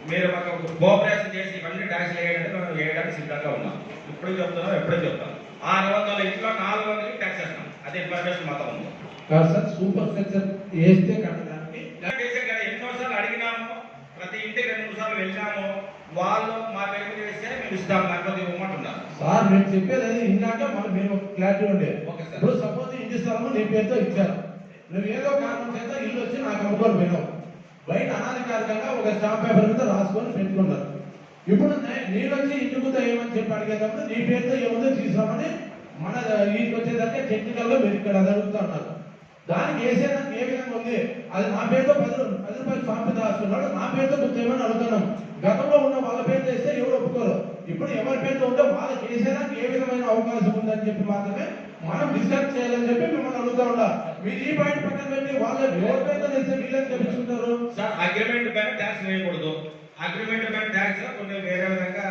మీరు మాకు కోఆపరేషన్ చేసి ఇవన్నీ ట్యాక్స్ వేయాలంటే మనం వేయడానికి సిద్ధంగా ఉన్నాం. ఇప్పుడు చెప్తున్నాం, ఎప్పుడూ చెప్తాం. 600 ఇంట్లో 400కి ట్యాక్స్ వేస్తాం. అదే ఇన్ఫర్మేషన్ మాత్రం ఉంది సార్. సూపర్ స్ట్రక్చర్ వేస్తే కట్టడానికి ఎన్నోసార్లు అడిగినాము, ప్రతి ఇంటికి 2-3 సార్లు వెళ్ళినాము. వాళ్ళు మా పేరు చేస్తే మేము ఇస్తాం, లేకపోతే ఇవ్వమంటున్నారు. సార్ నేను చెప్పేది ఇందాక మనం మేము క్లారిటీ ఉండే. ఇప్పుడు సపోజ్ ఇంటి స్థలము నీ పేరుతో ఇచ్చారు, నువ్వు ఏదో కారణం చేత ఇల్లు వచ్చి నాకు అమ్ముకొని పోయినావు, బయట అనాధికారికంగా ఒక స్టాంప్ పేపర్ మీద రాసుకొని పెట్టుకున్నారు. ఇప్పుడు నేను వచ్చి ఇంటి ముందు ఏమని చెప్పి అడిగేటప్పుడు నీ పేరుతో ఏముందో తీసామని మన ఇంటికి వచ్చేదాకా టెక్నికల్ గా మీరు ఇక్కడ అడుగుతా ఉన్నారు. దానికి వేసేదానికి ఏ విధంగా ఉంది? అది నా పేరుతో 10 రూపాయలు స్టాంప్ మీద రాసుకున్నాడు, నా పేరుతో గుర్తేమని అడుగుతున్నాం. గతంలో ఉన్న వాళ్ళ పేరుతో వేస్తే ఎవరు ఒప్పుకోరు. ఇప్పుడు ఎవరి పేరుతో ఉంటే వాళ్ళకి వేసేదానికి ఏ విధమైన అవకాశం ఉందని చెప్పి మాత్రమే మనం డిస్కస్ చేయాలని చెప్పి మిమ్మల్ని అడుగుతా ఉండాలి. మీరు ఈ పాయింట్ పక్కన పెట్టి వాళ్ళ ఎవరి పేరుతో వేస్తే వీళ్ళని చెప్పించుకుంటారు. సార్ అగ్రిమెంట్ పైన ట్యాక్స్ వేయకూడదు. అగ్రిమెంట్ పైన ట్యాక్స్ కొన్ని వేరే విధంగా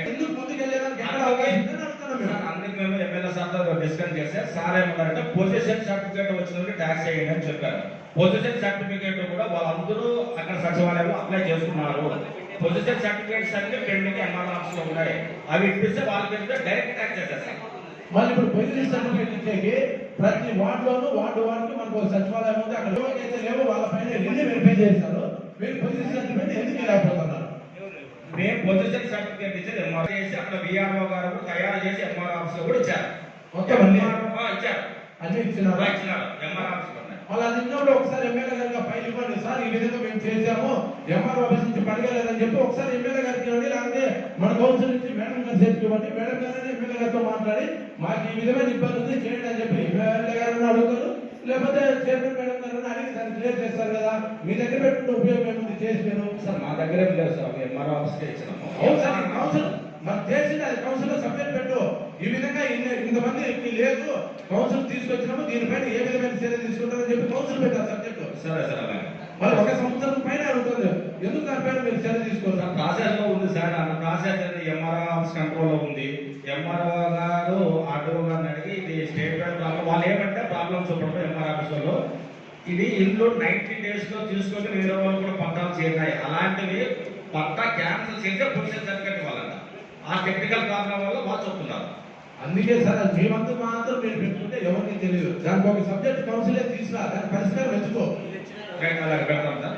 ఎందుకు ముందుకెళ్ళేదానికి ఎక్కడ అవకాశం ఉందని అడుగుతున్నాం మేము. అందుకు మేము ఎమ్మెల్యే సార్తో డిస్కస్ చేస్తే సార్ ఏమన్నారంటే పొజిషన్ సర్టిఫికేట్ వచ్చినప్పుడు ట్యాక్స్ వేయండి అని చెప్పారు. పొజిషన్ సర్టిఫికేట్ కూడా వాళ్ళందరూ అక్కడ సచివాలయంలో అప్లై చేసుకున్నారు. పొజిషన్ సర్టిఫికేట్స్ అన్ని పెండింగ్ ఎంఆర్ ఆఫీస్ లో ఉన్నాయి. అవి ఇప్పిస్తే వాళ్ళకి డైరెక్ట్ ట్యాక్స్ చేసేస్తాం. మళ్ళీ ఇప్పుడు పొజిషన్ సర్టిఫికేట్ ఇచ్చేకి ప్రతి వార్డులోనూ వార్డుకి మనకు ఒక సచివాలయం ఉంది. అక్కడ ఎవరికైతే లేవో వాళ్ళ పైన ఎన్ని వెరిఫై చేస్తారు. మీరు పొజిషన్ సర్టిఫికేట్ ఎందుకు లేకపోతున్నారు? మేము పొజిషన్ సర్టిఫికేట్ ఇచ్చి ఎంఆర్ చేసి అక్కడ విఆర్ఓ గారు తయారు చేసి ఎంఆర్ ఆఫీస్ లో కూడా ఇచ్చారు. మొత్తం ఇచ్చారు, అన్ని ఇచ్చినారు ఎంఆర్ ఆఫీస్. వాళ్ళు అది ఇచ్చినప్పుడు ఒకసారి ఎమ్మెల్యే గారికి ఫైల్ ఇవ్వండి సార్, ఈ విధంగా మేము చేసాము, ఎంఆర్ ఆఫీస్ నుంచి పడగలేదని చెప్పి ఒకసారి ఎమ్మెల్యే గారికి ఇవ్వండి, లేకపోతే మన కౌన్సిల్ నుంచి మేడం గారి చేతికి ఇవ్వండి. మేడం గారు ఎమ్మెల్యే గారితో మాట్లాడి మాకు ఈ విధమైన ఇబ్బంది ఉంది చేయండి అని చెప్పి ఎమ్మెల్యే గారిని అడుగుతారు, లేకపోతే చైర్మన్ మేడం గారిని అడిగి దాన్ని క్లియర్ చేస్తారు కదా. మీ దగ్గర పెట్టుకుంటే ఉపయోగం ఏముంది? చేసినాను సార్, మా దగ్గర లేదు సార్, ఎంఆర్ ఆఫీస్కి ఇచ్చినాము. అవును సార్, కౌన్సిల్ మనకు చేసింది అది కౌన్సిల్ లో సబ్మిట్ పెట్టు. ఈ విధంగా ఇంతమంది లేదు కౌన్సిల్ తీసుకొచ్చినాము, దీనిపైన ఏ విధమైన చర్య తీసుకుంటారని చెప్పి కౌన్సిల్ పెట్టారు సబ్జెక్ట్. సరే సార్, అలాగే మరి 1 సంవత్సరం పైన అడుగుతుంది, ఎందుకు దానిపైన మీరు చర్య తీసుకోవాలి? ప్రాసెస్ లో ఉంది సార్. ఆ ప్రాసెస్ ఎంఆర్ఓ ఆఫీస్ కంట్రోల్ లో ఉంది. ఎంఆర్ఓ గారు ఆర్డీఓ గారిని అడిగి ఇది స్టేట్ బ్యాంక్ ప్రాబ్లం, వాళ్ళు ఏమంటే ప్రాబ్లమ్స్ చెప్పడం ఎంఆర్ ఆఫీస్ లో ఇది ఇల్లు 90 days లో తీసుకొని వేరే వాళ్ళు కూడా పట్టాలు చేరినాయి. అలాంటివి పట్టా క్యాన్సిల్ చేస్తే పొజిషన్ సర్టిఫికేట్ ఇవ్వాలంట. ఆ టెక్నికల్ ప్రాబ్లం వల్ల వాళ్ళు చెప్తున్నారు. అందుకే సార్ అది మేమంతా మాత్రం మీరు పెట్టుకుంటే ఎవరికి తెలియదు. దానికి ఒక సబ్జెక్ట్ కౌన్సిలే తీసుకురా, దాని పరిష్కారం వెతుకో. అలాగే పెడతాం సార్.